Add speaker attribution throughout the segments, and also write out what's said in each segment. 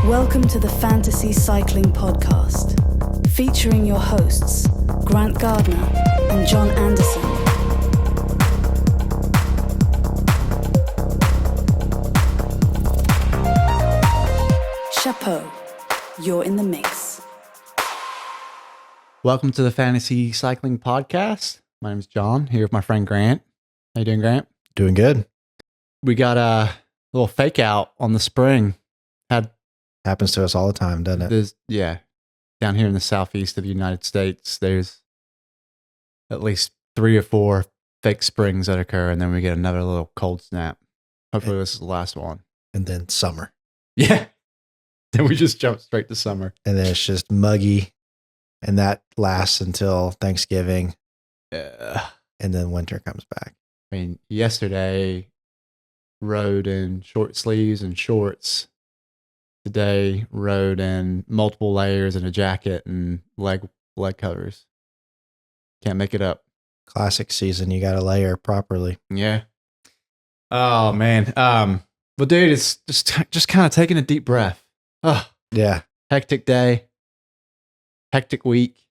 Speaker 1: Welcome to the Fantasy Cycling Podcast, featuring your hosts, Grant Gardner and John Anderson. Chapeau, you're in the mix.
Speaker 2: Welcome to the Fantasy Cycling Podcast. My name's John, here with my friend Grant. How you doing, Grant?
Speaker 3: Doing good.
Speaker 2: We got a little fake out on the spring.
Speaker 3: Happens to us all the time, doesn't it?
Speaker 2: Down here in the southeast of the United States, there's at least 3 or 4 fake springs that occur, and then we get another little cold snap. Hopefully this is the last one.
Speaker 3: And then summer.
Speaker 2: Yeah. Then we just jump straight to summer.
Speaker 3: And then it's just muggy, and that lasts until Thanksgiving. And then winter comes back.
Speaker 2: I mean, yesterday, rode in short sleeves and shorts. Today, rode in multiple layers and a jacket and leg covers. Can't make it up.
Speaker 3: Classic season. You got to layer properly.
Speaker 2: Yeah. Oh man. But dude, it's just kind of taking a deep breath. Oh
Speaker 3: Yeah.
Speaker 2: hectic day, hectic week.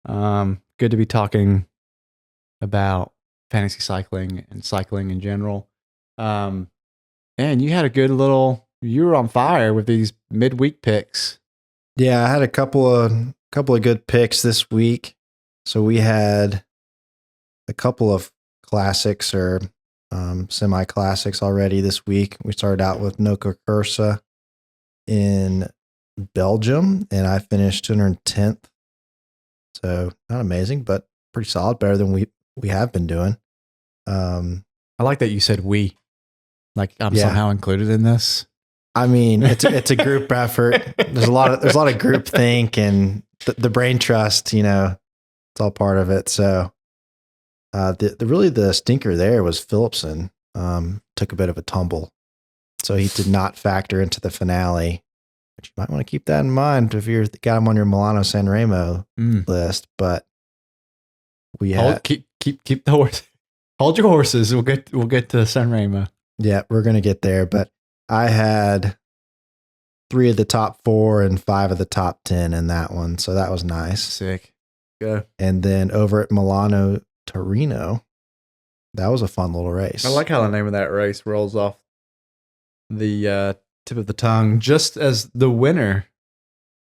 Speaker 2: Good to be talking about fantasy cycling and cycling in general. And you had a good little. You were on fire with these midweek picks.
Speaker 3: Yeah, I had a couple of good picks this week. So we had a couple of classics or semi-classics already this week. We started out with Koksijde in Belgium, and I finished 210th. So not amazing, but pretty solid, better than we have been doing.
Speaker 2: I like that you said we. Like I'm somehow included in this.
Speaker 3: I mean, it's a group effort. There's a lot of group think and the brain trust, it's all part of it. So, the stinker there was Philipsen, took a bit of a tumble. So he did not factor into the finale, but you might want to keep that in mind if you've got him on your Milano-Sanremo list. But we
Speaker 2: keep the horse. Hold your horses. We'll get to Sanremo.
Speaker 3: Yeah, we're going to get there, but I had 3 of the top 4 and 5 of the top 10 in that one. So that was nice.
Speaker 2: Sick. Good.
Speaker 3: And then over at Milano-Torino, that was a fun little race.
Speaker 2: I like how the name of that race rolls off the tip of the tongue, just as the winner,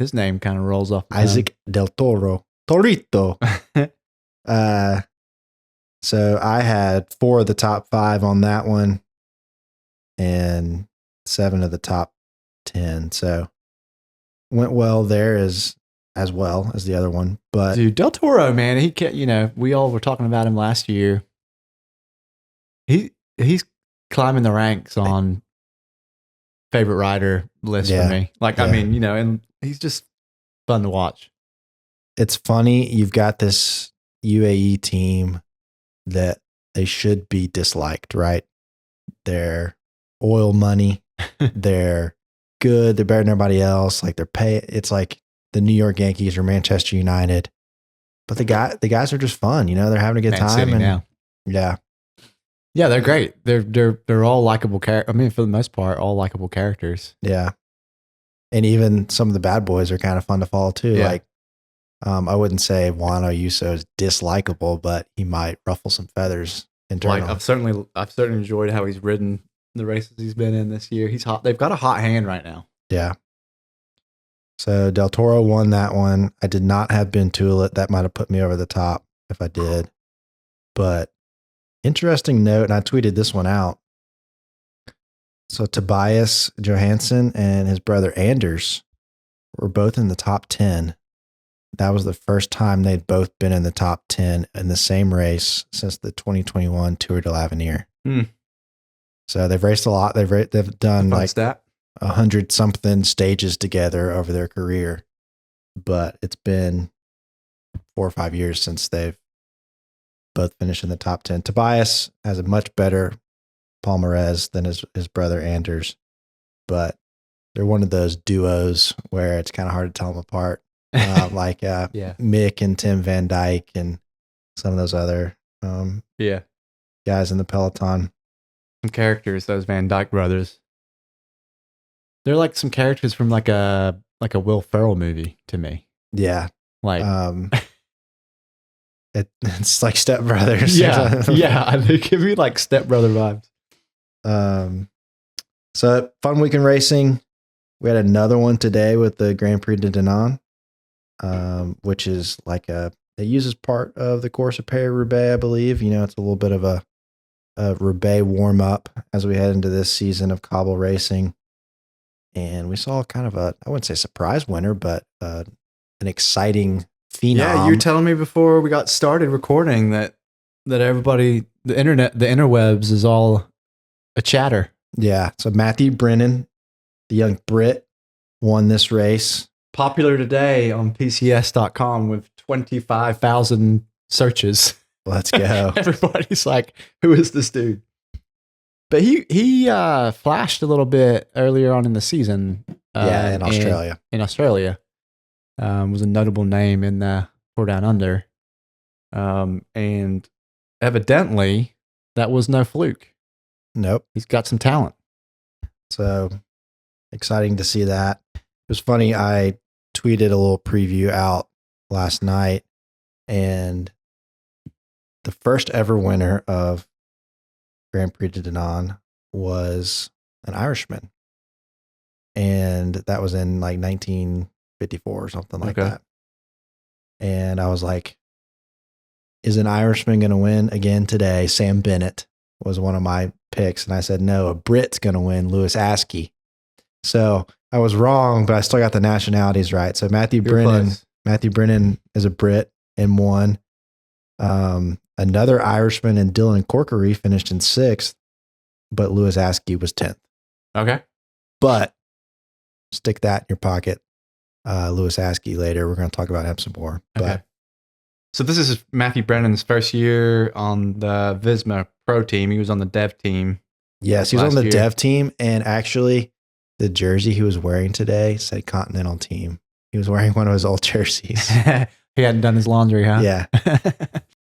Speaker 2: his name kind of rolls off the
Speaker 3: Isaac Del Toro. Torito. So I had 4 of the top 5 on that one and 7 of the top 10. So went well there as well as the other one. But
Speaker 2: dude, Del Toro, man, he can't, we all were talking about him last year. He's climbing the ranks on favorite rider list for me. I mean, and he's just fun to watch.
Speaker 3: It's funny. You've got this UAE team that they should be disliked, right? They're oil money. They're good. They're better than everybody else. Like it's like the New York Yankees or Manchester United. But the guys are just fun. They're having a good time.
Speaker 2: City now.
Speaker 3: Yeah.
Speaker 2: Yeah, they're great. They're all likable characters. I mean, for the most part, all likable characters.
Speaker 3: Yeah. And even some of the bad boys are kind of fun to follow too.
Speaker 2: Yeah.
Speaker 3: Like, I wouldn't say Juan Ayuso is dislikable, but he might ruffle some feathers internally.
Speaker 2: Like I've certainly enjoyed how he's ridden the races he's been in this year. He's hot. They've got a hot hand right now.
Speaker 3: Yeah. So Del Toro won that one. I did not have Ben Tulit. That might have put me over the top if I did. But interesting note, and I tweeted this one out. So Tobias Johansson and his brother Anders were both in the top 10. That was the first time they'd both been in the top 10 in the same race since the 2021 Tour de l'Avenir. So they've raced a lot. They've done like 100 something stages together over their career, but it's been 4 or 5 years since they've both finished in the top 10. Tobias has a much better palmarès than his brother Anders, but they're one of those duos where it's kind of hard to tell them apart. Mick and Tim Van Dyke and some of those other guys in the peloton.
Speaker 2: Some characters, those Van Dyke brothers. They're like some characters from like a Will Ferrell movie to me.
Speaker 3: Yeah.
Speaker 2: Like,
Speaker 3: it's like Step Brothers.
Speaker 2: Yeah. They give me like Step Brother vibes.
Speaker 3: So fun week in racing. We had another one today with the Grand Prix de Denain, which is like it uses part of the course of Paris-Roubaix, I believe. It's a little bit of a Roubaix warm up as we head into this season of cobble racing. And we saw kind of I wouldn't say surprise winner, but an exciting phenom.
Speaker 2: Yeah, you were telling me before we got started recording that everybody, the internet, the interwebs is all a chatter.
Speaker 3: Yeah. So Matthew Bredene, the young Brit, won this race.
Speaker 2: Popular today on PCS.com with 25,000 searches.
Speaker 3: Let's go.
Speaker 2: Everybody's like, who is this dude? But he flashed a little bit earlier on in the season.
Speaker 3: In Australia.
Speaker 2: In Australia. Was a notable name in the Tour Down Under. And evidently, that was no fluke.
Speaker 3: Nope.
Speaker 2: He's got some talent.
Speaker 3: So exciting to see that. It was funny. I tweeted a little preview out last night, and the first ever winner of Grand Prix de Denain was an Irishman. And that was in like 1954 or something like that. And I was like, is an Irishman going to win again today? Sam Bennett was one of my picks. And I said, no, a Brit's going to win, Lewis Askey. So I was wrong, but I still got the nationalities right. So Matthew Bredene is a Brit and won. Another Irishman and Dylan Corkery finished in 6th, but Lewis Askey was 10th.
Speaker 2: Okay.
Speaker 3: But stick that in your pocket. Lewis Askey later. We're going to talk about him some more.
Speaker 2: Okay. So this is Matthew Breden's first year on the Visma Pro team. He was on the dev team.
Speaker 3: Yes, he was on the dev team. And actually, the jersey he was wearing today said Continental Team. He was wearing one of his old jerseys.
Speaker 2: He hadn't done his laundry, huh?
Speaker 3: Yeah.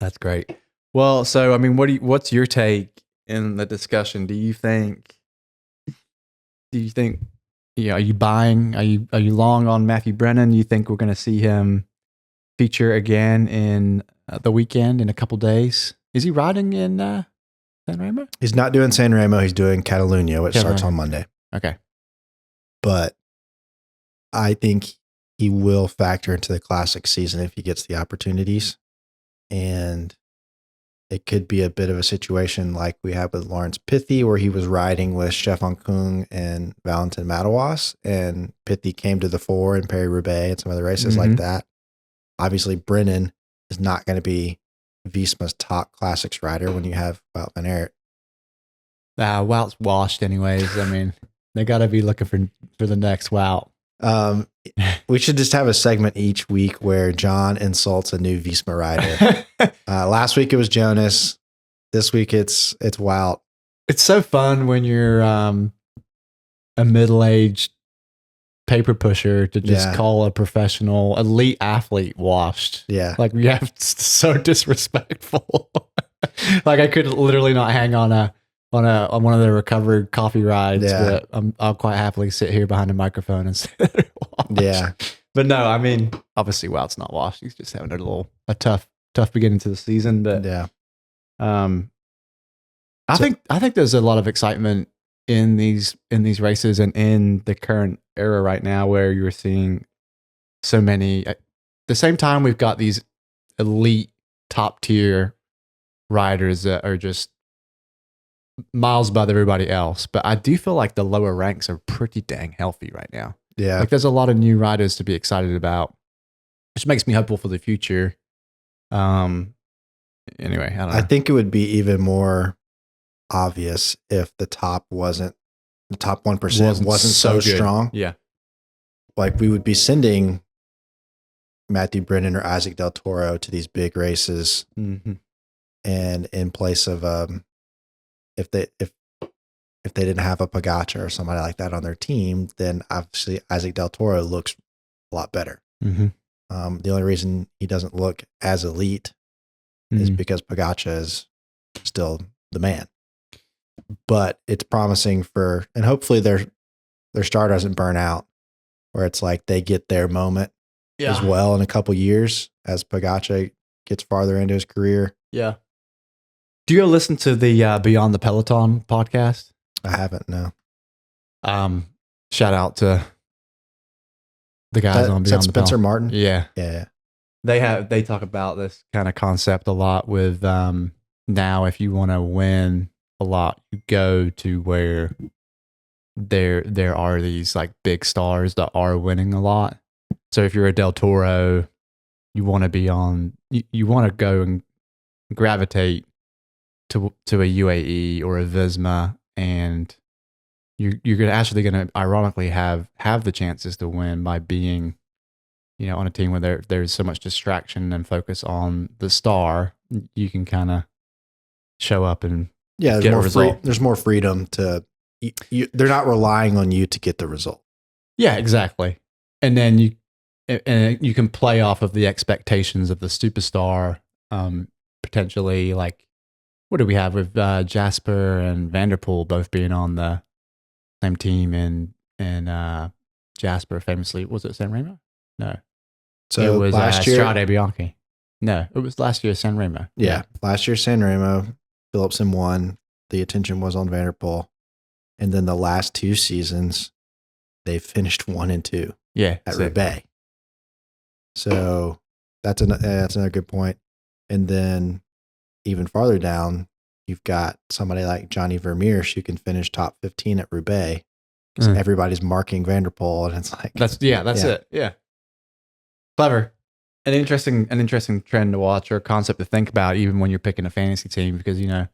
Speaker 2: That's great. Well, so, I mean, what's your take in the discussion? Do you think, are you buying, are you long on Matthew Bredene? Do you think we're going to see him feature again in the weekend in a couple days? Is he riding in Sanremo?
Speaker 3: He's not doing Sanremo. He's doing Catalunya, which starts on Monday.
Speaker 2: Okay.
Speaker 3: But I think he will factor into the classic season if he gets the opportunities. And it could be a bit of a situation like we had with Lawrence Pithy, where he was riding with Stefan Kung and Valentin Madouas, and Pithy came to the fore in Paris-Roubaix and some other races like that. Obviously, Bredene is not going to be Visma's top classics rider when you have Wout van Aert.
Speaker 2: Wout's washed anyways. I mean, they got to be looking for the next Wout.
Speaker 3: We should just have a segment each week where John insults a new Visma rider. Last week it was Jonas. This week it's Wout.
Speaker 2: It's so fun when you're a middle-aged paper pusher to just call a professional elite athlete washed.
Speaker 3: Yeah.
Speaker 2: Like, you have so disrespectful. Like, I could literally not hang on one of the recovered coffee rides, but I'll quite happily sit here behind a microphone and say that they're washed. Yeah. But no, I mean, obviously Wout's not washed. He's just having a tough beginning to the season. But I think there's a lot of excitement in these races and in the current era right now, where you're seeing so many. At the same time, we've got these elite top tier riders that are just miles above everybody else. But I do feel like the lower ranks are pretty dang healthy right now.
Speaker 3: Yeah.
Speaker 2: Like, there's a lot of new riders to be excited about, which makes me hopeful for the future. Anyway, I don't know.
Speaker 3: I think it would be even more obvious if the top 1% wasn't so strong.
Speaker 2: Yeah.
Speaker 3: Like, we would be sending Matthew Bredene or Isaac Del Toro to these big races.
Speaker 2: Mm-hmm.
Speaker 3: And in place of, if they didn't have a Poggio or somebody like that on their team, then obviously Isaac Del Toro looks a lot better.
Speaker 2: Mm-hmm.
Speaker 3: The only reason he doesn't look as elite is because Poggio is still the man. But it's promising and hopefully they're their star doesn't burn out, where it's like they get their moment as well in a couple years as Poggio gets farther into his career.
Speaker 2: Yeah. Do you listen to the Beyond the Peloton podcast?
Speaker 3: I haven't, no.
Speaker 2: Shout out to the guys on Beyond the
Speaker 3: Spencer
Speaker 2: Peloton.
Speaker 3: Martin?
Speaker 2: Yeah.
Speaker 3: Yeah.
Speaker 2: They talk about this kind of concept a lot with now if you want to win a lot, you go to where there are these like big stars that are winning a lot. So if you're a Del Toro, you want to be on you want to go and gravitate to a UAE or a Visma, and you're actually going to ironically have the chances to win by being, you know, on a team where there's so much distraction and focus on the star. You can kind of show up and get a result.
Speaker 3: There's more freedom to they're not relying on you to get the result.
Speaker 2: Yeah, exactly. And then you can play off of the expectations of the superstar, potentially. Like, what do we have with Jasper and Vanderpool both being on the same team, and Jasper famously, was it Sanremo? No.
Speaker 3: So
Speaker 2: it was
Speaker 3: last year,
Speaker 2: Strade Bianchi. No, it was last year Sanremo.
Speaker 3: Yeah, last year Sanremo, Philipsen won. The attention was on Vanderpool, and then the last 2 seasons, they finished 1 and 2.
Speaker 2: Yeah,
Speaker 3: at Roubaix. So that's another good point. And then even farther down, you've got somebody like Johnny Vermeersch who can finish top 15 at Roubaix. So everybody's marking Vanderpool, and it's like
Speaker 2: that's it. Yeah, clever. An interesting trend to watch, or concept to think about, even when you're picking a fantasy team, because you know,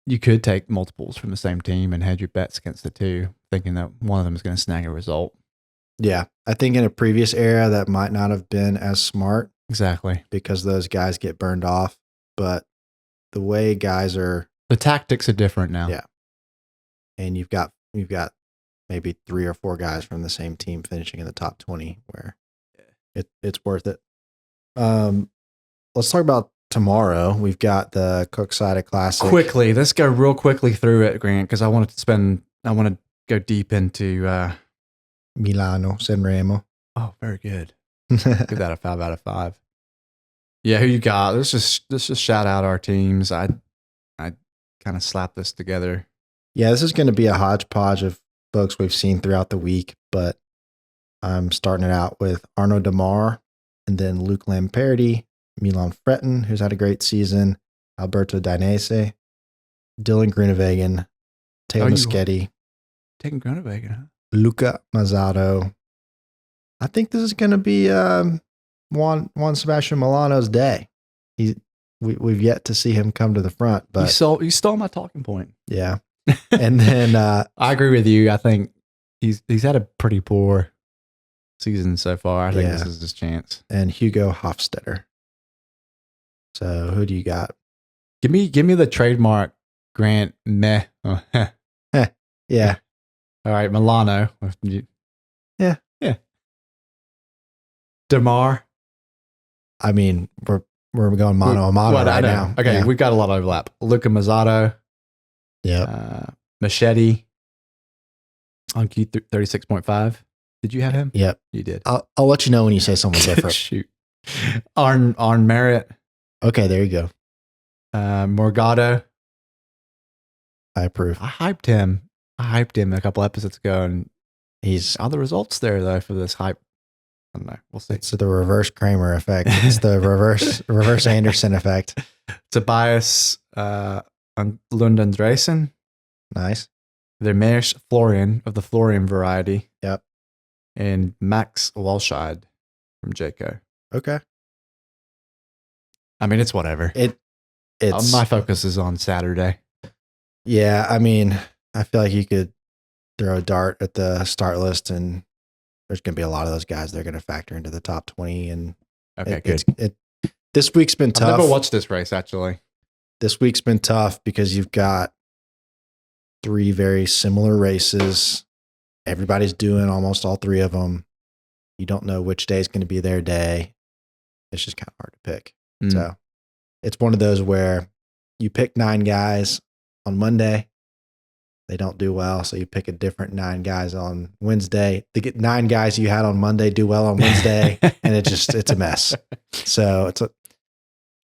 Speaker 2: you could take multiples from the same team and hedge your bets against the two, thinking that one of them is going to snag a result.
Speaker 3: Yeah, I think in a previous era that might not have been as smart.
Speaker 2: Exactly,
Speaker 3: because those guys get burned off. But the way guys are,
Speaker 2: the tactics are different now.
Speaker 3: Yeah, and you've got maybe 3 or 4 guys from the same team finishing in the top 20, where it's worth it. Let's talk about tomorrow. We've got the Koksijde Classic.
Speaker 2: Quickly, let's go real quickly through it, Grant, because I want to go deep into
Speaker 3: Milano-Sanremo.
Speaker 2: Oh, very good. Give that a 5 out of 5. Yeah, who you got? Let's just shout out our teams. I kind of slap this together.
Speaker 3: Yeah, this is going to be a hodgepodge of folks we've seen throughout the week, but I'm starting it out with Arnaud Demar, and then Luc Lamperti, Milan Fretten, who's had a great season, Alberto Dainese, Dylan Groenewegen, Teo Moschetti.
Speaker 2: Taking Groenewegen, huh?
Speaker 3: Luca Mazzato. I think this is going to be Juan Sebastian Milano's day. We've yet to see him come to the front, but
Speaker 2: you stole my talking point.
Speaker 3: Yeah. And then
Speaker 2: I agree with you. I think he's had a pretty poor season so far. I think this is his chance.
Speaker 3: And Hugo Hofstetter. So who do you got?
Speaker 2: Give me the trademark Grant meh.
Speaker 3: Yeah.
Speaker 2: All right, Milano.
Speaker 3: Yeah.
Speaker 2: Demar.
Speaker 3: I mean, we're going mano a mano right now.
Speaker 2: Okay, we've got a lot of overlap. Luca Mazzato.
Speaker 3: Yeah.
Speaker 2: Machete on Q36.5. Did you have him?
Speaker 3: Yep.
Speaker 2: You did.
Speaker 3: I'll let you know when you say someone different.
Speaker 2: Shoot. Arn Merritt.
Speaker 3: Okay, there you go.
Speaker 2: Morgado.
Speaker 3: I approve.
Speaker 2: I hyped him a couple episodes ago, and
Speaker 3: he's
Speaker 2: all the results there though for this hype. I don't know. We'll see.
Speaker 3: It's the reverse Kramer effect. It's the reverse Anderson effect.
Speaker 2: Tobias Lund Andresen.
Speaker 3: Nice.
Speaker 2: Vermeersch Florian of the Florian variety.
Speaker 3: Yep.
Speaker 2: And Max Walscheid from Jayco.
Speaker 3: Okay.
Speaker 2: I mean, it's whatever.
Speaker 3: It's
Speaker 2: my focus is on Saturday.
Speaker 3: Yeah, I mean, I feel like you could throw a dart at the start list, and there's going to be a lot of those guys that are going to factor into the top 20. And
Speaker 2: good.
Speaker 3: This week's been tough.
Speaker 2: I've never watched this race, actually.
Speaker 3: This week's been tough because you've got 3 very similar races. Everybody's doing almost all 3 of them. You don't know which day is going to be their day. It's just kind of hard to pick. So it's one of those where you pick 9 guys on Monday. they don't do well. So you pick a different 9 guys on Wednesday. The 9 guys you had on Monday do well on Wednesday, and it's a mess. So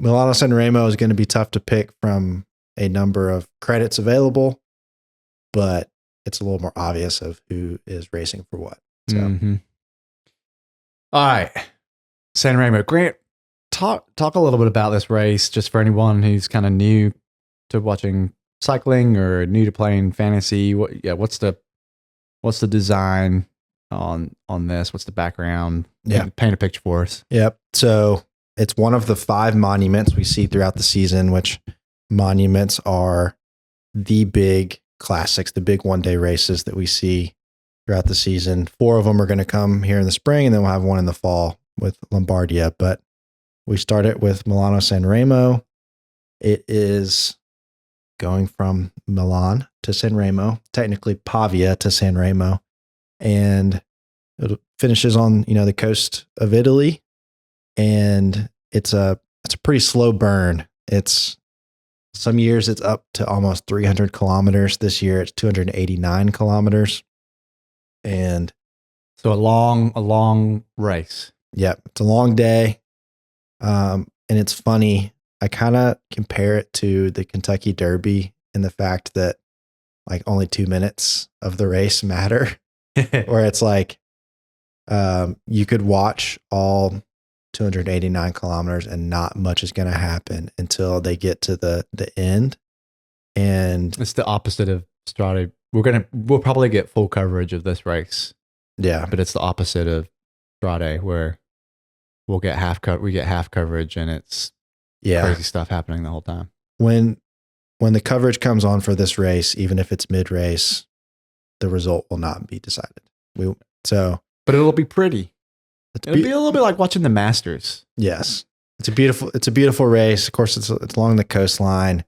Speaker 3: Milano-Sanremo is going to be tough to pick from a number of credits available, but it's a little more obvious of who is racing for what. So,
Speaker 2: All right, Sanremo. Grant, talk a little bit about this race, just for anyone who's kind of new to watching cycling or new to playing fantasy. What's the design on this? What's the background?
Speaker 3: Yeah,
Speaker 2: paint a picture for us.
Speaker 3: Yep. So it's one of the 5 monuments we see throughout the season, which monuments are the big classics, the big one-day races that we see throughout the season. 4 of them are going to come here in the spring, and then we'll have one in the fall with Lombardia. But we start it with Milano-Sanremo. It is going from Milan to Sanremo, technically Pavia to Sanremo, and it finishes on the coast of Italy. And it's a pretty slow burn. It's some years it's up to almost 300 kilometers. This year it's 289 kilometers. And
Speaker 2: so a long race.
Speaker 3: Yep. It's a long day. And it's funny. I kind of compare it to the Kentucky Derby in the fact that like only 2 minutes of the race matter, where it's like, you could watch all 289 kilometers and not much is going to happen until they get to the end. And
Speaker 2: it's the opposite of Strade. We'll probably get full coverage of this race.
Speaker 3: Yeah.
Speaker 2: But it's the opposite of Strade, where we get half coverage, and it's crazy stuff happening the whole time.
Speaker 3: When the coverage comes on for this race, even if it's mid-race, the result will not be decided.
Speaker 2: But it'll be pretty. It'll be a little bit like watching the Masters.
Speaker 3: Yes. It's a beautiful race. Of course, it's along the coastline,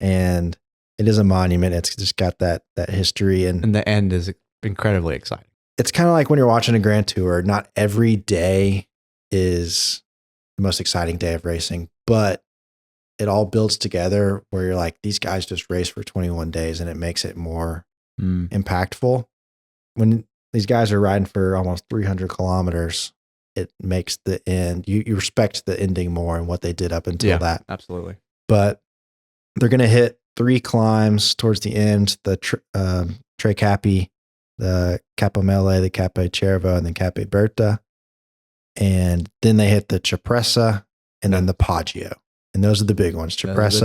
Speaker 3: and it is a monument. It's just got that history, and
Speaker 2: the end is incredibly exciting.
Speaker 3: It's kind of like when you're watching a Grand Tour. Not every day is the most exciting day of racing, but it all builds together where you're like, these guys just race for 21 days, and it makes it more impactful. When these guys are riding for almost 300 kilometers, it makes the end, you respect the ending more and what they did up until that.
Speaker 2: Absolutely.
Speaker 3: But they're going to hit 3 climbs towards the end, the Tre Capi, the Capomelle, the Cape Cervo, and then Cape Berta. And then they hit the Cipressa and then the Poggio. And those are the big ones. Cipressa.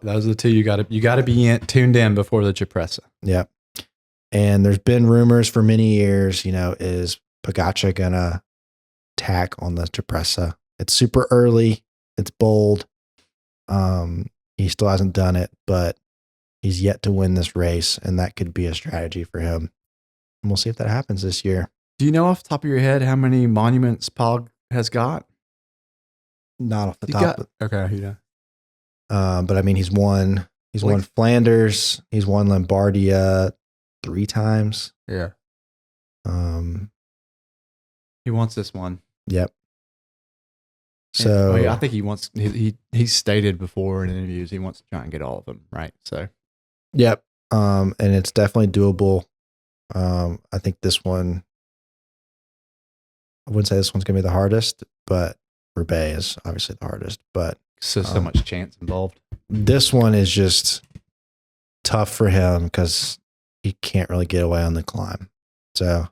Speaker 2: Those are the two you got to be tuned in before the Cipressa.
Speaker 3: Yep. And there's been rumors for many years, is Poggio going to tack on the Cipressa? It's super early. It's bold. He still hasn't done it, but he's yet to win this race, and that could be a strategy for him. And we'll see if that happens this year.
Speaker 2: Do you know off the top of your head how many monuments Pog has got?
Speaker 3: Not off the top.
Speaker 2: Okay, yeah.
Speaker 3: But I mean, he's won Flanders. He's won Lombardia 3 times.
Speaker 2: Yeah. He wants this one.
Speaker 3: Yep. So
Speaker 2: I think he wants. He's stated before in interviews he wants to try and get all of them, right? So.
Speaker 3: Yep. And it's definitely doable. I think this one, I wouldn't say this one's going to be the hardest, but Roubaix is obviously the hardest. But
Speaker 2: so much chance involved.
Speaker 3: This one is just tough for him because he can't really get away on the climb. So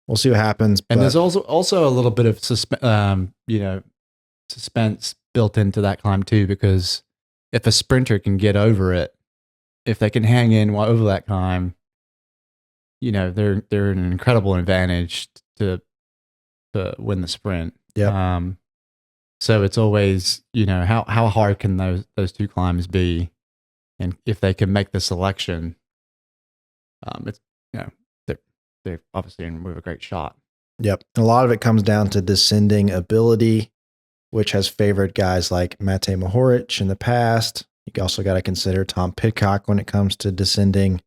Speaker 3: we'll see what happens.
Speaker 2: And there's also a little bit of suspense built into that climb too, because if a sprinter can get over it, if they can hang in while over that climb, they're an incredible advantage to win the sprint.
Speaker 3: Yeah.
Speaker 2: So it's always, how hard can those 2 climbs be, and if they can make the selection, it's they're obviously in with a great shot.
Speaker 3: Yep. A lot of it comes down to descending ability, which has favored guys like Matej Mohoric in the past. You also got to consider Tom Pidcock when it comes to descending.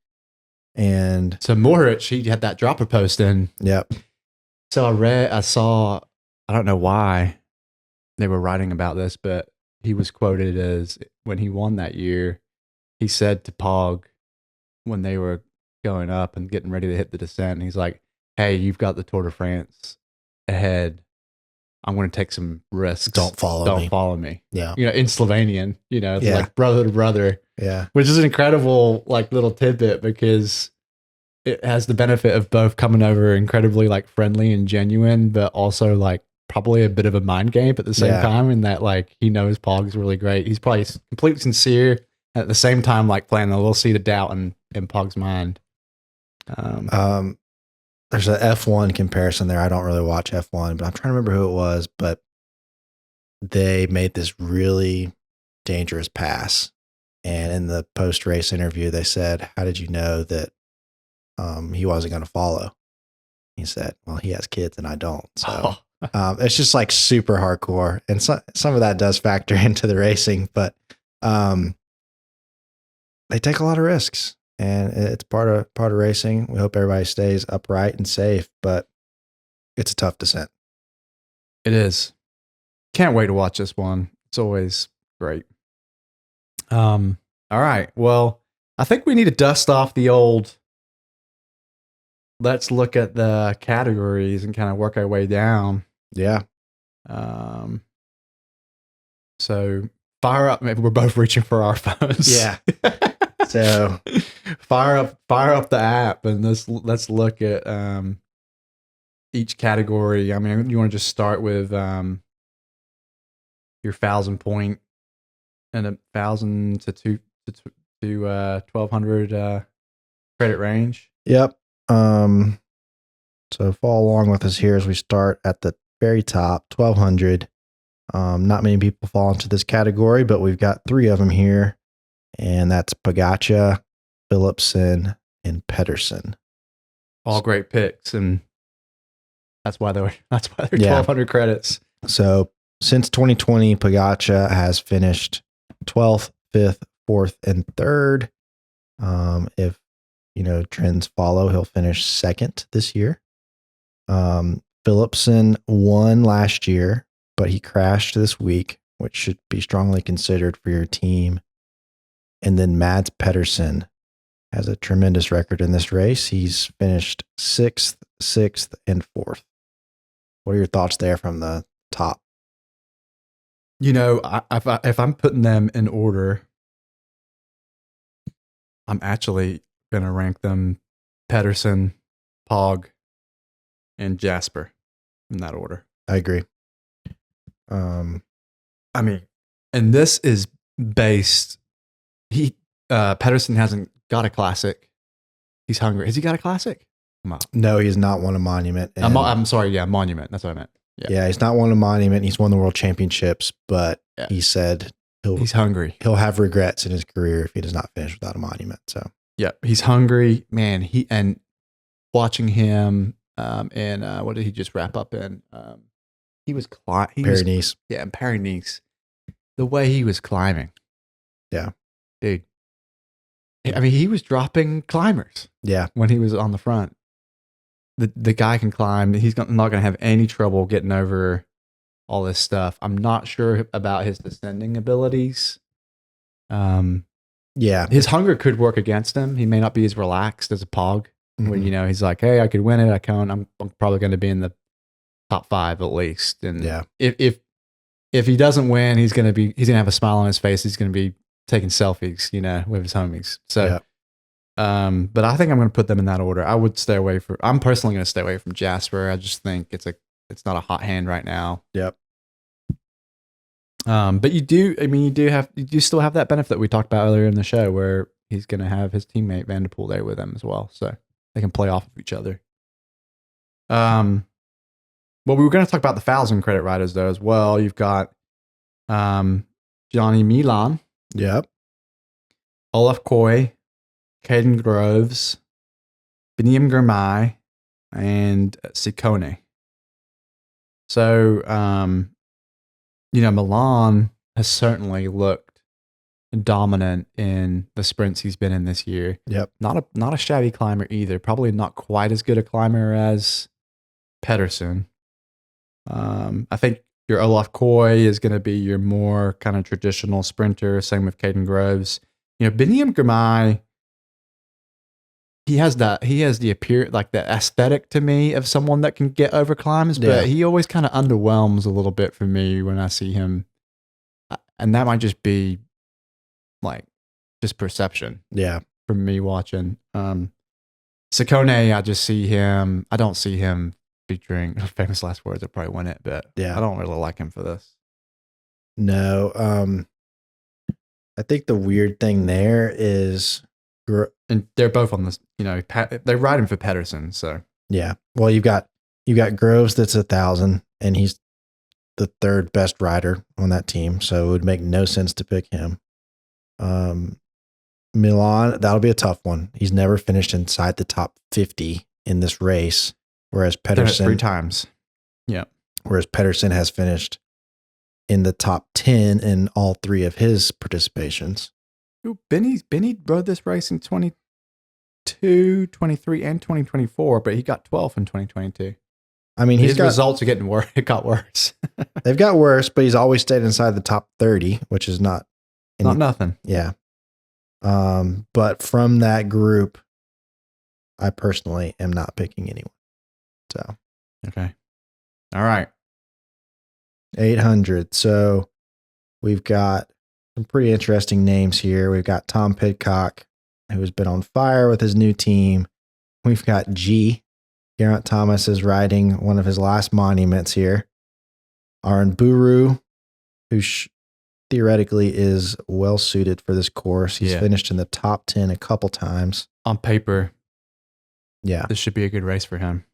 Speaker 3: And
Speaker 2: so Mohoric, he had that dropper post in.
Speaker 3: Yep.
Speaker 2: So I saw, I don't know why they were writing about this, but he was quoted as when he won that year, he said to Pog when they were going up and getting ready to hit the descent. And he's like, hey, you've got the Tour de France ahead. I'm going to take some risks.
Speaker 3: Don't follow me. Yeah.
Speaker 2: In Slovenian, it's
Speaker 3: Yeah.
Speaker 2: like brother to brother.
Speaker 3: Yeah.
Speaker 2: Which is an incredible like little tidbit because it has the benefit of both coming over incredibly like friendly and genuine, but also like probably a bit of a mind game at the same time, in that like he knows Pogg's really great. He's probably completely sincere, and at the same time like playing a little seed of doubt in Pogg's mind.
Speaker 3: There's a F1 comparison there. I don't really watch F1, but I'm trying to remember who it was, but they made this really dangerous pass. And in the post-race interview, they said, how did you know that he wasn't going to follow? He said, well, he has kids and I don't. So it's just like super hardcore. And some of that does factor into the racing, but they take a lot of risks. And it's part of racing. We hope everybody stays upright and safe, but it's a tough descent.
Speaker 2: It is. Can't wait to watch this one. It's always great. All right. Well, I think we need to dust off the old. Let's look at the categories and kind of work our way down.
Speaker 3: Yeah.
Speaker 2: So fire up. Maybe we're both reaching for our phones.
Speaker 3: Yeah. So
Speaker 2: fire up the app and let's look at each category. I mean, you want to just start with your 1,000 point and 1,000 to 1,200 credit range.
Speaker 3: Yep. So follow along with us here as we start at the very top, 1,200. Not many people fall into this category, but we've got 3 of them here. And that's Poggio, Philipsen, and Pedersen.
Speaker 2: All great picks, and that's why they're 1,200 credits. So
Speaker 3: since 2020, Poggio has finished 12th, 5th, 4th, and 3rd. If trends follow, he'll finish 2nd this year. Philipsen won last year, but he crashed this week, which should be strongly considered for your team. And then Mads Pedersen has a tremendous record in this race. He's finished 6th, 6th, and 4th. What are your thoughts there from the top?
Speaker 2: If I'm putting them in order, I'm actually going to rank them Pedersen, Pog, and Jasper in that order.
Speaker 3: I agree.
Speaker 2: And this is based... Pedersen hasn't got a classic. He's hungry. Has he got a classic?
Speaker 3: No, he's not won a monument.
Speaker 2: I'm sorry. Yeah, monument. That's what I meant.
Speaker 3: Yeah, he's not won a monument. He's won the world championships, but he said
Speaker 2: he's hungry.
Speaker 3: He'll have regrets in his career if he does not finish without a monument. So
Speaker 2: yeah, he's hungry, man. And watching him, and what did he just wrap up in? He was
Speaker 3: Paris-Nice.
Speaker 2: Yeah, in Paris-Nice. The way he was climbing.
Speaker 3: Yeah.
Speaker 2: Dude, I mean, he was dropping climbers.
Speaker 3: Yeah,
Speaker 2: when he was on the front, the guy can climb. He's not going to have any trouble getting over all this stuff. I'm not sure about his descending abilities. His hunger could work against him. He may not be as relaxed as a Pog.
Speaker 3: Mm-hmm.
Speaker 2: When he's like, hey, I could win it. I can't. I'm probably going to be in the top 5 at least. And if he doesn't win, he's going to have a smile on his face. He's going to be taking selfies, with his homies. So, but I think I'm going to put them in that order. I'm personally going to stay away from Jasper. I just think it's not a hot hand right now.
Speaker 3: Yep.
Speaker 2: But you do still have that benefit we talked about earlier in the show where he's going to have his teammate Van der Poel there with him as well. So they can play off of each other. Well, we were going to talk about the 1,000 credit riders though as well. You've got, Johnny Milan.
Speaker 3: Yep.
Speaker 2: Olaf Koy, Caden Groves, Biniam Girmay, and Ciccone. So, Milan has certainly looked dominant in the sprints he's been in this year.
Speaker 3: Yep.
Speaker 2: Not a shabby climber either. Probably not quite as good a climber as Pedersen. I think your Olaf Koy is going to be your more kind of traditional sprinter. Same with Caden Groves. Biniam Girmay, he has the appear like the aesthetic to me of someone that can get over climbs,
Speaker 3: Yeah.
Speaker 2: but he always kind of underwhelms a little bit for me when I see him. And that might just be like just perception
Speaker 3: Yeah.
Speaker 2: from me watching. Ciccone, I don't see him featuring famous last words. I'll probably win it, but
Speaker 3: Yeah.
Speaker 2: I don't really like him for this.
Speaker 3: No. I think the weird thing there is,
Speaker 2: And they're both on this, they're riding for Pedersen. So
Speaker 3: yeah. Well, you've got Groves that's 1,000, and he's the third best rider on that team, so it would make no sense to pick him. Milan, that'll be a tough one. He's never finished inside the top 50 in this race, whereas Pedersen
Speaker 2: 3 times. Yeah.
Speaker 3: Whereas Pedersen has finished in the top 10 in all 3 of his participations.
Speaker 2: Ooh, Benny rode this race in 22, 23, and 2024, but he got 12th in 2022.
Speaker 3: I mean,
Speaker 2: his results are getting worse. It got worse.
Speaker 3: They've got worse, but he's always stayed inside the top 30, which is not
Speaker 2: nothing.
Speaker 3: Yeah. But from that group, I personally am not picking anyone. So,
Speaker 2: okay. All right.
Speaker 3: 800. So we've got some pretty interesting names here. We've got Tom Pidcock, who has been on fire with his new team. We've got Geraint Thomas is riding one of his last monuments here. Aaron Buru, who theoretically is well suited for this course. He's finished in the top 10 a couple times.
Speaker 2: On paper,
Speaker 3: yeah,
Speaker 2: this should be a good race for him.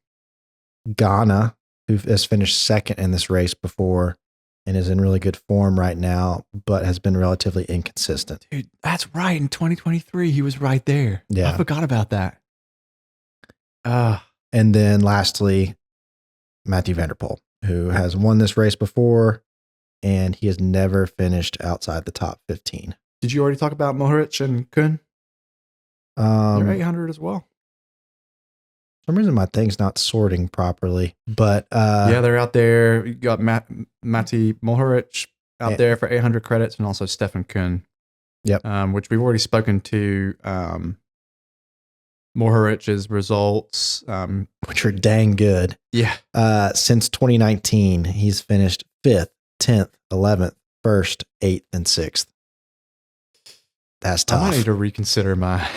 Speaker 3: Ghana, who has finished second in this race before and is in really good form right now, but has been relatively inconsistent.
Speaker 2: Dude, that's right. In 2023, he was right there.
Speaker 3: Yeah.
Speaker 2: I forgot about that.
Speaker 3: And then lastly, Matthew van der Poel, who has won this race before, and he has never finished outside the top 15.
Speaker 2: Did you already talk about Mohoric and Kuhn? They're 800 as well.
Speaker 3: For some reason my thing's not sorting properly, but
Speaker 2: yeah, they're out there. You got Matti Mohoric out there for 800 credits, and also Stefan Kuhn.
Speaker 3: Yep.
Speaker 2: Which we've already spoken to. Mohoric's results,
Speaker 3: which are dang good.
Speaker 2: Yeah.
Speaker 3: Since 2019, he's finished 5th, 10th, 11th, 1st, 8th, and 6th. That's tough.
Speaker 2: I might need to reconsider my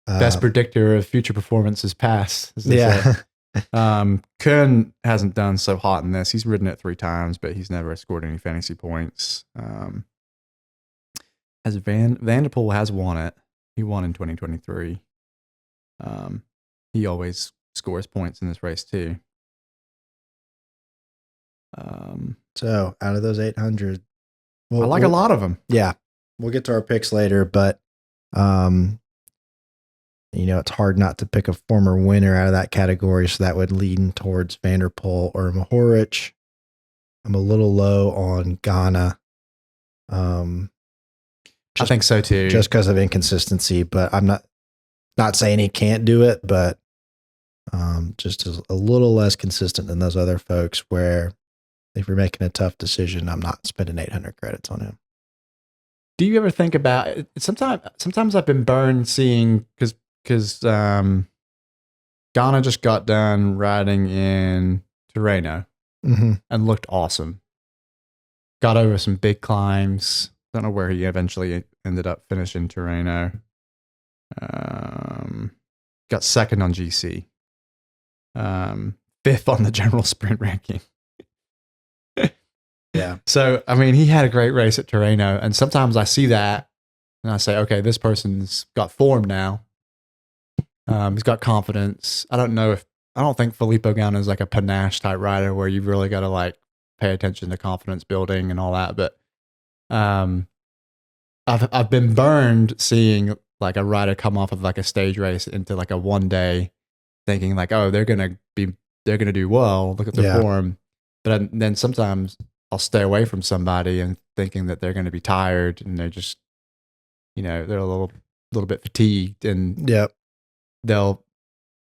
Speaker 2: best predictor of future performances past.
Speaker 3: Yeah.
Speaker 2: Kuhn hasn't done so hot in this. He's ridden it 3 times, but he's never scored any fantasy points. As Van der Poel has won it. He won in 2023. He always scores points in this race too.
Speaker 3: So out of those 800,
Speaker 2: I like a lot of them.
Speaker 3: Yeah, we'll get to our picks later, but it's hard not to pick a former winner out of that category, so that would lean towards Van der Poel or Mohoric. I'm a little low on Ghana.
Speaker 2: I think so too.
Speaker 3: Just because of inconsistency, but I'm not saying he can't do it, but just a little less consistent than those other folks where if you're making a tough decision, I'm not spending 800 credits on him.
Speaker 2: Do you ever think about it? Sometimes I've been burned seeing because Ghana just got done riding in Tirreno and looked awesome. Got over some big climbs. Don't know where he eventually ended up finishing Tirreno. Got second on GC. 5th on the general sprint ranking.
Speaker 3: Yeah.
Speaker 2: So, I mean, he had a great race at Tirreno, and sometimes I see that and I say, okay, this person's got form now. He's got confidence. I don't think Filippo Ganna is like a panache type rider where you've really got to like pay attention to confidence building and all that. But I've been burned seeing like a rider come off of like a stage race into like a one day, thinking like, oh, they're gonna do well. Look at their form. But then sometimes I'll stay away from somebody and thinking that they're going to be tired and they're just, they're a little bit fatigued, and they'll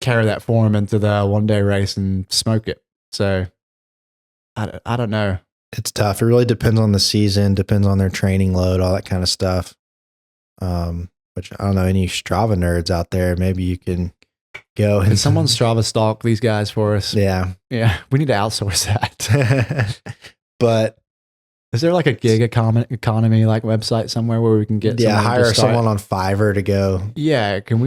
Speaker 2: carry that form into the one day race and smoke it. So I don't know.
Speaker 3: It's tough. It really depends on the season, depends on their training load, all that kind of stuff. which I don't know, any Strava nerds out there, maybe you can go and
Speaker 2: Can someone Strava stalk these guys for us?
Speaker 3: Yeah.
Speaker 2: Yeah. We need to outsource that.
Speaker 3: But
Speaker 2: is there like a gig economy like website somewhere where we can get
Speaker 3: hire someone on Fiverr to go?
Speaker 2: Yeah. Can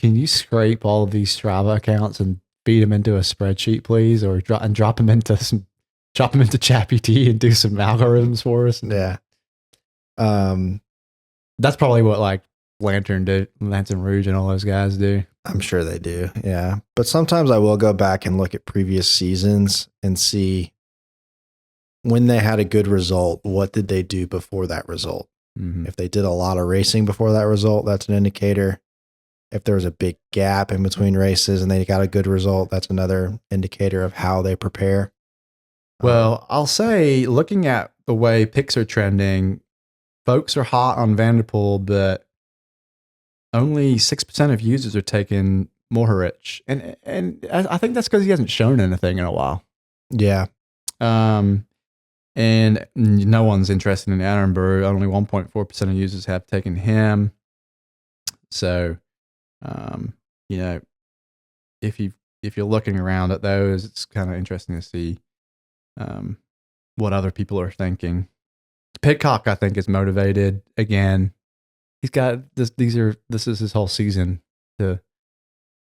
Speaker 2: you scrape all of these Strava accounts and feed them into a spreadsheet, please? Or drop them into ChatGPT and do some algorithms for us?
Speaker 3: Yeah.
Speaker 2: That's probably what like Lantern Rouge and all those guys do.
Speaker 3: I'm sure they do. Yeah. But sometimes I will go back and look at previous seasons and see when they had a good result, what did they do before that result?
Speaker 2: Mm-hmm.
Speaker 3: If they did a lot of racing before that result, that's an indicator. If there was a big gap in between races and they got a good result, that's another indicator of how they prepare.
Speaker 2: Well, I'll say, looking at the way picks are trending, folks are hot on Vanderpool, but only 6% of users are taking Mohoric. And I think that's because he hasn't shown anything in a while.
Speaker 3: Yeah.
Speaker 2: And no one's interested in Attenborough. Only 1.4% of users have taken him. So, you know, if you're looking around at those, it's kind of interesting to see what other people are thinking. Pidcock, I think, is motivated again. He's got this. This is his whole season to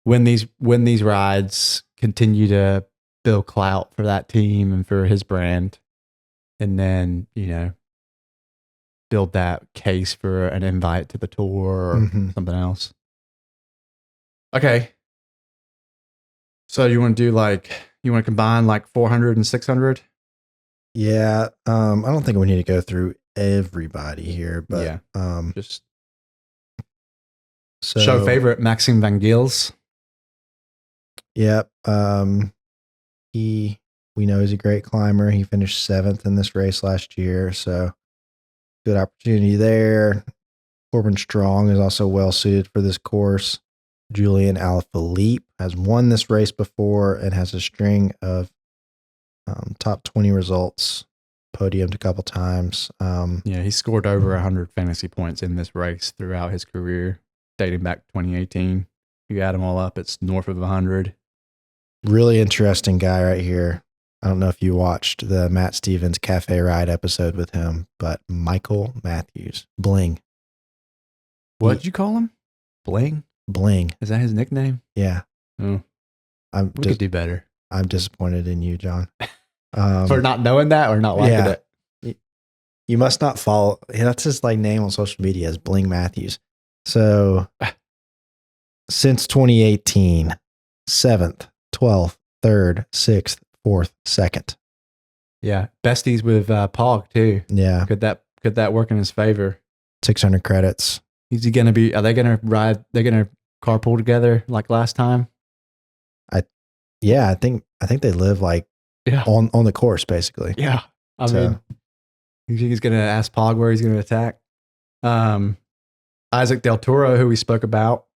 Speaker 2: win these rides, continue to build clout for that team and for his brand, and then build that case for an invite to the tour or something else. Okay. So you want to combine like 400 and 600?
Speaker 3: Yeah. I don't think we need to go through everybody here, but
Speaker 2: yeah. Just show favorite Maxime Van Gils.
Speaker 3: Yep. We know he's a great climber. He finished 7th in this race last year, so good opportunity there. Corbin Strong is also well suited for this course. Julian Alaphilippe has won this race before and has a string of top 20 results, podiumed a couple times.
Speaker 2: Yeah, he scored over 100 fantasy points in this race throughout his career, dating back to 2018. You add them all up, it's north of 100.
Speaker 3: Really interesting guy right here. I don't know if you watched the Matt Stevens Cafe Ride episode with him, but Michael Matthews, Bling.
Speaker 2: What did you call him? Bling?
Speaker 3: Bling.
Speaker 2: Is that his nickname?
Speaker 3: Yeah.
Speaker 2: Oh. We could do better.
Speaker 3: I'm disappointed in you, John.
Speaker 2: For not knowing that or not liking it?
Speaker 3: You must not follow. That's his name on social media is Bling Matthews. So since 2018, 7th, 12th, 3rd, 6th, 4th, 2nd.
Speaker 2: Yeah. Besties with Pog too.
Speaker 3: Yeah.
Speaker 2: Could that work in his favor?
Speaker 3: 600 credits.
Speaker 2: Are they going to ride? They're going to carpool together like last time?
Speaker 3: I think they live on the course basically.
Speaker 2: Yeah. I mean, you think he's going to ask Pog where he's going to attack? Isaac Del Toro, who we spoke about.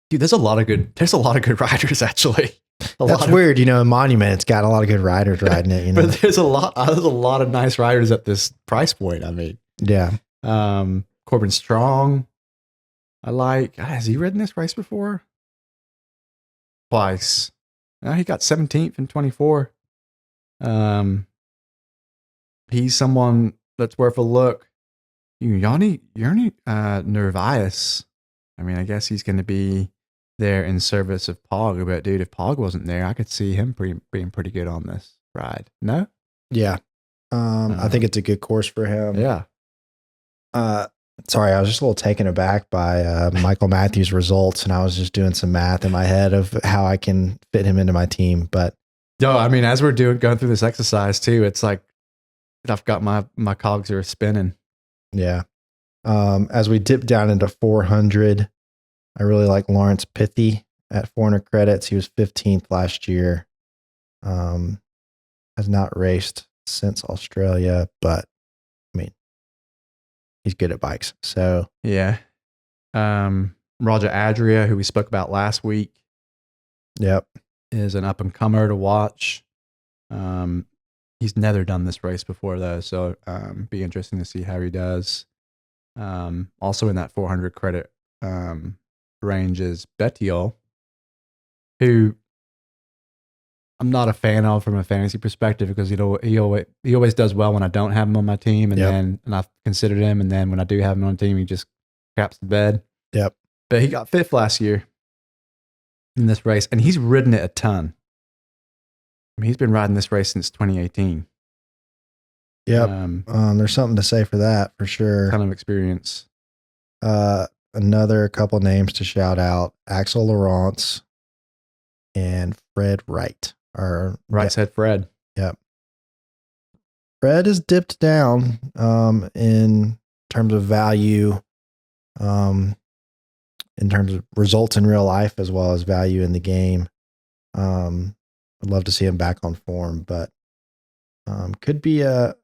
Speaker 2: Dude, there's a lot of good riders actually.
Speaker 3: That's weird. In Monument, it's got a lot of good riders riding it.
Speaker 2: But there's a lot of nice riders at this price point. I mean,
Speaker 3: yeah.
Speaker 2: Corbin Strong, I like. Has he ridden this race before? Twice. He got 17th in 24. He's someone that's worth a look. Yanni Nervias. I mean, I guess he's going to be there in service of Pog. But dude, if Pog wasn't there, I could see him being pretty good on this ride. No?
Speaker 3: Yeah. I think it's a good course for him.
Speaker 2: Yeah.
Speaker 3: Sorry, I was just a little taken aback by Michael Matthews' results, and I was just doing some math in my head of how I can fit him into my team. But
Speaker 2: no, I mean, as we're going through this exercise too, it's like I've got my cogs are spinning.
Speaker 3: Yeah. As we dip down into 400, I really like Lawrence Pithy at 400 credits. He was 15th last year. Has not raced since Australia, but I mean, he's good at bikes. So
Speaker 2: yeah. Roger Adria, who we spoke about last week.
Speaker 3: Yep.
Speaker 2: Is an up and comer to watch. He's never done this race before though, so be interesting to see how he does. Also in that 400 credit range is Bettiol, who I'm not a fan of from a fantasy perspective because he always does well when I don't have him on my team, and I've considered him, and then when I do have him on the team, he just craps the bed.
Speaker 3: Yep.
Speaker 2: But he got fifth last year in this race, and he's ridden it a ton. I mean, he's been riding this race since 2018.
Speaker 3: Yep. There's something to say for that, for sure.
Speaker 2: Ton of experience.
Speaker 3: Another couple names to shout out: Axel Laurence and Fred Wright.
Speaker 2: Right said Fred.
Speaker 3: Yep. Fred has dipped down in terms of value, in terms of results in real life as well as value in the game. I'd love to see him back on form, but could be a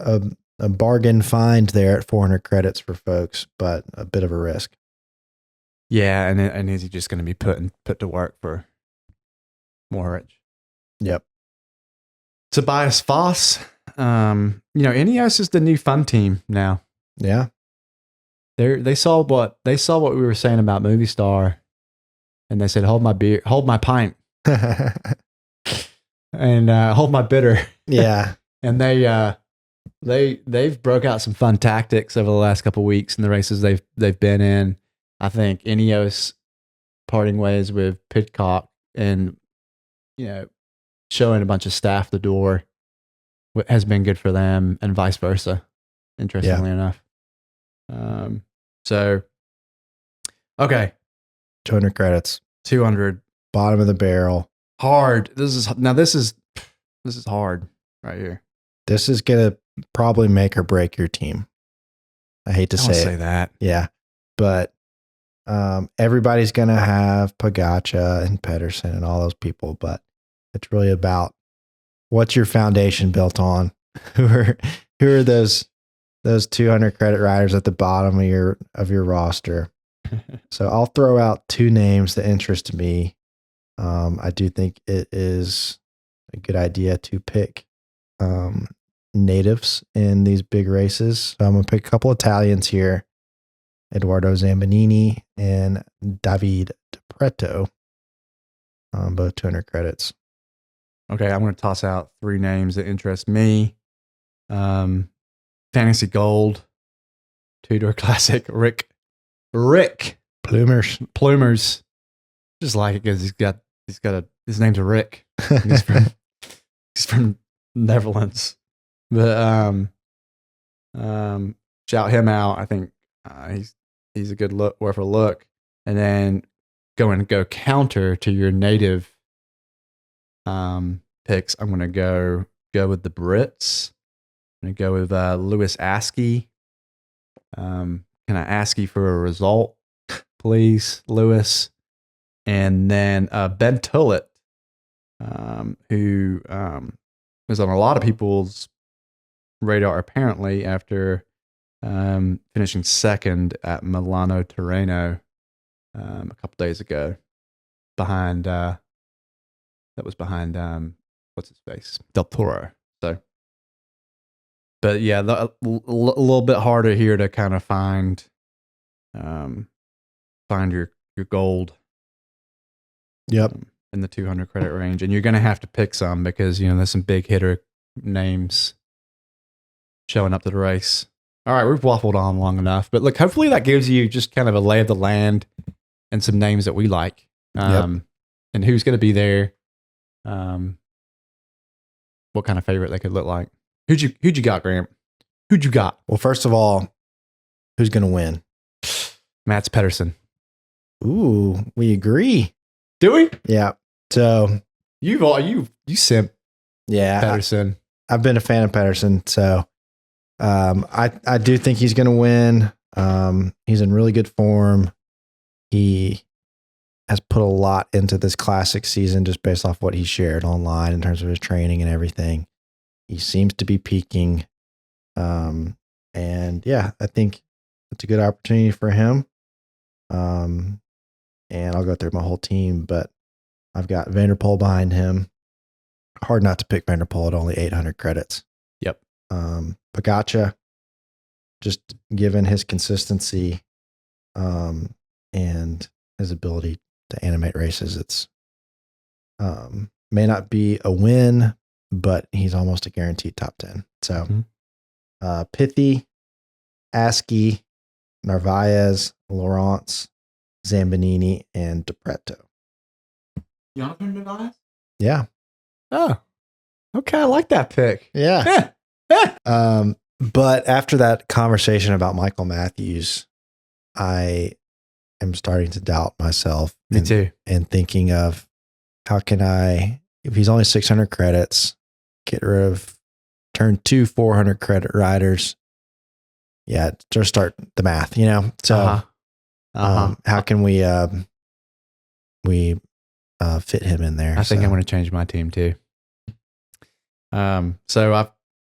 Speaker 3: bargain find there at 400 credits for folks, but a bit of a risk.
Speaker 2: Yeah, and is he just going to be put to work for Moritz?
Speaker 3: Yep.
Speaker 2: Tobias Foss. Ineos is the new fun team now.
Speaker 3: Yeah.
Speaker 2: They saw what we were saying about Movie Star, and they said, "Hold my beer, hold my pint, and hold my bitter."
Speaker 3: Yeah.
Speaker 2: And they've broke out some fun tactics over the last couple of weeks in the races they've been in. I think Ineos parting ways with Pidcock and showing a bunch of staff the door has been good for them, and vice versa. Interestingly enough. So, okay.
Speaker 3: 200 credits.
Speaker 2: 200.
Speaker 3: Bottom of the barrel.
Speaker 2: Hard. This is hard right here.
Speaker 3: This is going to probably make or break your team. I hate to say
Speaker 2: that.
Speaker 3: Yeah. But everybody's going to have Pogača and Pedersen and all those people, but it's really about what's your foundation built on? Who are those 200 credit riders at the bottom of your roster? So I'll throw out two names that interest me. I do think it is a good idea to pick natives in these big races. So I'm going to pick a couple Italians here: Edoardo Zambonini and David DePreto, both 200 credits.
Speaker 2: Okay, I'm going to toss out three names that interest me. Fantasy Gold, Two-Door Classic, Rick Plumers. Just like it because his name's a Rick. He's from Netherlands. But shout him out. I think he's a good look, worth a look. And then go counter to your native picks. I'm going to go with the Brits. I'm going to go with Lewis Askey. Can I ask you for a result, please, Lewis? And then Ben Tullett, who was on a lot of people's radar apparently after finishing second at Milano-Sanremo a couple days ago, behind what's his face, Del Toro. So, but yeah, a little bit harder here to kind of find your gold.
Speaker 3: Yep.
Speaker 2: In the 200 credit range, and you're going to have to pick some because there's some big hitter names showing up to the race. All right, we've waffled on long enough, but look, hopefully that gives you just kind of a lay of the land and some names that we like, and who's going to be there, what kind of favorite they could look like. Who'd you got, Graham? Who'd you got?
Speaker 3: Well, first of all, who's going to win?
Speaker 2: Mats Pedersen.
Speaker 3: Ooh, we agree.
Speaker 2: Do we?
Speaker 3: Yeah. So
Speaker 2: you simp.
Speaker 3: Yeah,
Speaker 2: Pedersen.
Speaker 3: I've been a fan of Pedersen, so I do think he's going to win. He's in really good form. He has put a lot into this classic season just based off what he shared online in terms of his training and everything. He seems to be peaking. And yeah, I think it's a good opportunity for him. And I'll go through my whole team, but I've got Van der Poel behind him. Hard not to pick Van der Poel at only 800 credits.
Speaker 2: Yep.
Speaker 3: Pogača, just given his consistency and his ability to animate races. It's may not be a win, but he's almost a guaranteed top 10. So Pithy, Askey, Narvaez, Laurence, Zambanini, and DePreto.
Speaker 2: Jonathan Narvaez?
Speaker 3: Yeah.
Speaker 2: Oh, okay. I like that pick.
Speaker 3: Yeah. But after that conversation about Michael Matthews, I am starting to doubt myself.
Speaker 2: Me too.
Speaker 3: And thinking of how can I, if he's only 600 credits, turn 2 400 credit riders. Yeah, just start the math, So how can we fit him in there?
Speaker 2: I think I'm going to change my team too. So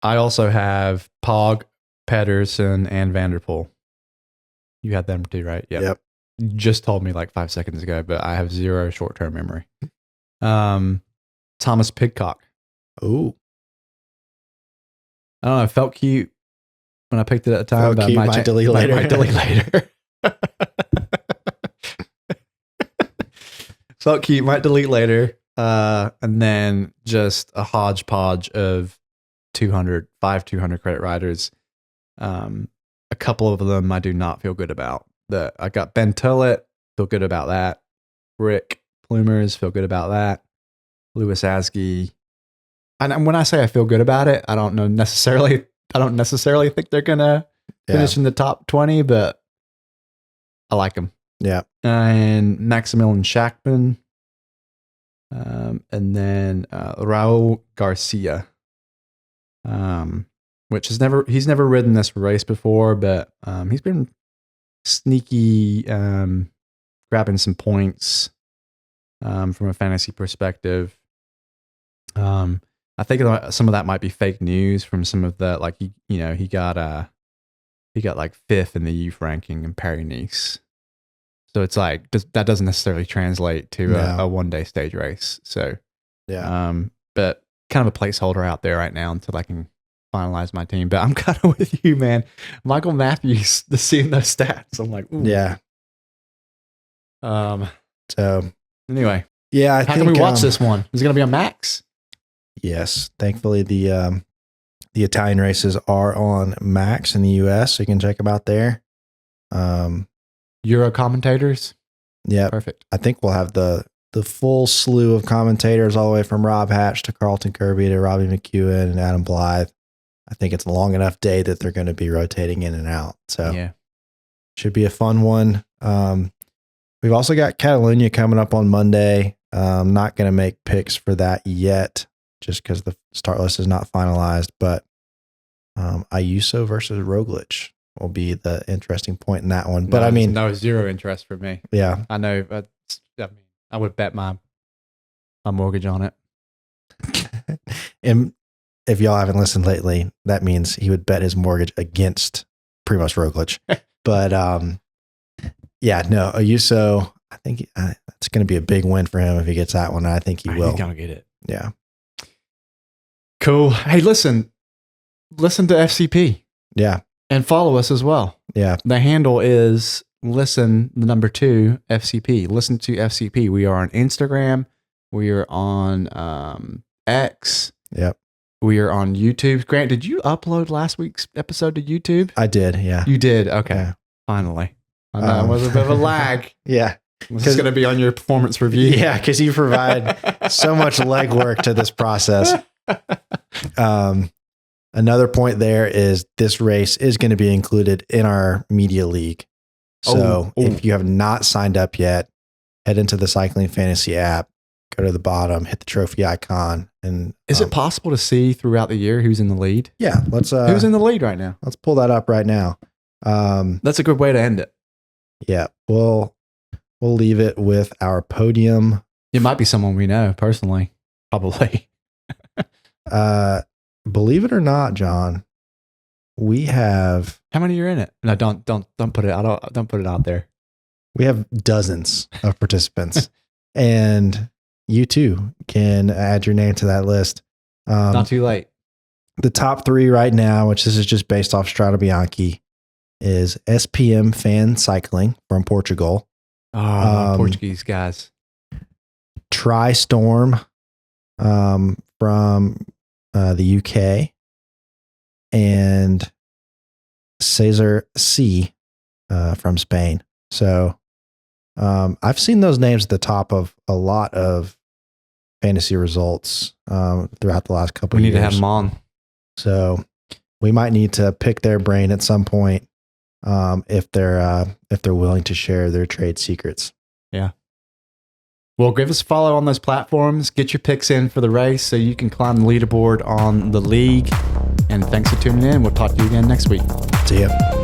Speaker 2: I also have Pog, Pedersen, and Vanderpool. You had them too, right?
Speaker 3: Yep.
Speaker 2: You just told me like 5 seconds ago, but I have zero short-term memory. Thomas Pidcock.
Speaker 3: Ooh.
Speaker 2: I don't know. It felt cute when I picked it at the time.
Speaker 3: But might delete later.
Speaker 2: Might delete later. Felt cute. Might delete later. And then just a hodgepodge of 200 credit riders. A couple of them I do not feel good about. I got Ben Tullett, feel good about that. Rick Plumers, feel good about that. Lewis Askey. And when I say I feel good about it, I don't necessarily think they're gonna finish in the top 20, but I like them.
Speaker 3: Yeah.
Speaker 2: And Maximilian Schachmann. And then Raul Garcia. Which he's never ridden this race before, but he's been sneaky, grabbing some points from a fantasy perspective. I think some of that might be fake news from some of the he got like 5th in the youth ranking in Paris-Nice. So it's like that doesn't necessarily translate to a one-day stage race. So but kind of a placeholder out there right now until I can finalize my team. But I'm kind of with you, man. Michael Matthews, seeing those stats, I'm like, ooh.
Speaker 3: Yeah. So
Speaker 2: anyway,
Speaker 3: yeah,
Speaker 2: how can we watch this one? Is it going to be on Max?
Speaker 3: Yes. Thankfully, the Italian races are on Max in the US, so you can check them out there.
Speaker 2: Euro commentators.
Speaker 3: Yeah,
Speaker 2: perfect.
Speaker 3: I think we'll have the full slew of commentators all the way from Rob Hatch to Carlton Kirby to Robbie McEwen and Adam Blythe. I think it's a long enough day that they're going to be rotating in and out. So
Speaker 2: yeah,
Speaker 3: should be a fun one. We've also got Catalunya coming up on Monday. I'm not going to make picks for that yet, just because the start list is not finalized. But Ayuso versus Roglic will be the interesting point in that one. But
Speaker 2: no, zero interest for me.
Speaker 3: Yeah,
Speaker 2: I know. I would bet my mortgage on it.
Speaker 3: And if y'all haven't listened lately, that means he would bet his mortgage against Primož Roglic. But Ayuso, I think it's going to be a big win for him if he gets that one. I think he will.
Speaker 2: He's going to get it.
Speaker 3: Yeah.
Speaker 2: Cool. Hey, listen to FCP.
Speaker 3: Yeah.
Speaker 2: And follow us as well.
Speaker 3: Yeah.
Speaker 2: The handle is the number 2 FCP. Listen to FCP. We are on Instagram. We are on X.
Speaker 3: Yep.
Speaker 2: We are on YouTube. Grant, did you upload last week's episode to YouTube?
Speaker 3: I did. Yeah.
Speaker 2: You did. Okay.
Speaker 3: Yeah.
Speaker 2: Finally. I know it was a bit of a lag.
Speaker 3: Yeah.
Speaker 2: This is going to be on your performance review.
Speaker 3: Yeah. Because you provide so much legwork to this process. Another point there is this race is going to be included in our media league. So if you have not signed up yet, head into the Cycling Fantasy app, go to the bottom, hit the trophy icon. And
Speaker 2: is it possible to see throughout the year who's in the lead?
Speaker 3: Yeah.
Speaker 2: Who's in the lead right now?
Speaker 3: Let's pull that up right now.
Speaker 2: That's a good way to end it.
Speaker 3: Yeah. We'll leave it with our podium.
Speaker 2: It might be someone we know personally, probably.
Speaker 3: Believe it or not, John, we have
Speaker 2: how many are in it? No, don't put it. Don't put it out there.
Speaker 3: We have dozens of participants, and you too can add your name to that list.
Speaker 2: Not too late.
Speaker 3: The top 3 right now, which this is just based off Strada Bianchi, is SPM Fan Cycling from Portugal.
Speaker 2: Oh, Portuguese guys.
Speaker 3: TriStorm from the UK, and Cesar C from Spain. So I've seen those names at the top of a lot of fantasy results throughout the last couple of years.
Speaker 2: We need to have them on. So
Speaker 3: we might need to pick their brain at some point if they're willing to share their trade secrets.
Speaker 2: Yeah. Well, give us a follow on those platforms. Get your picks in for the race so you can climb the leaderboard on the league. And thanks for tuning in. We'll talk to you again next week.
Speaker 3: See ya.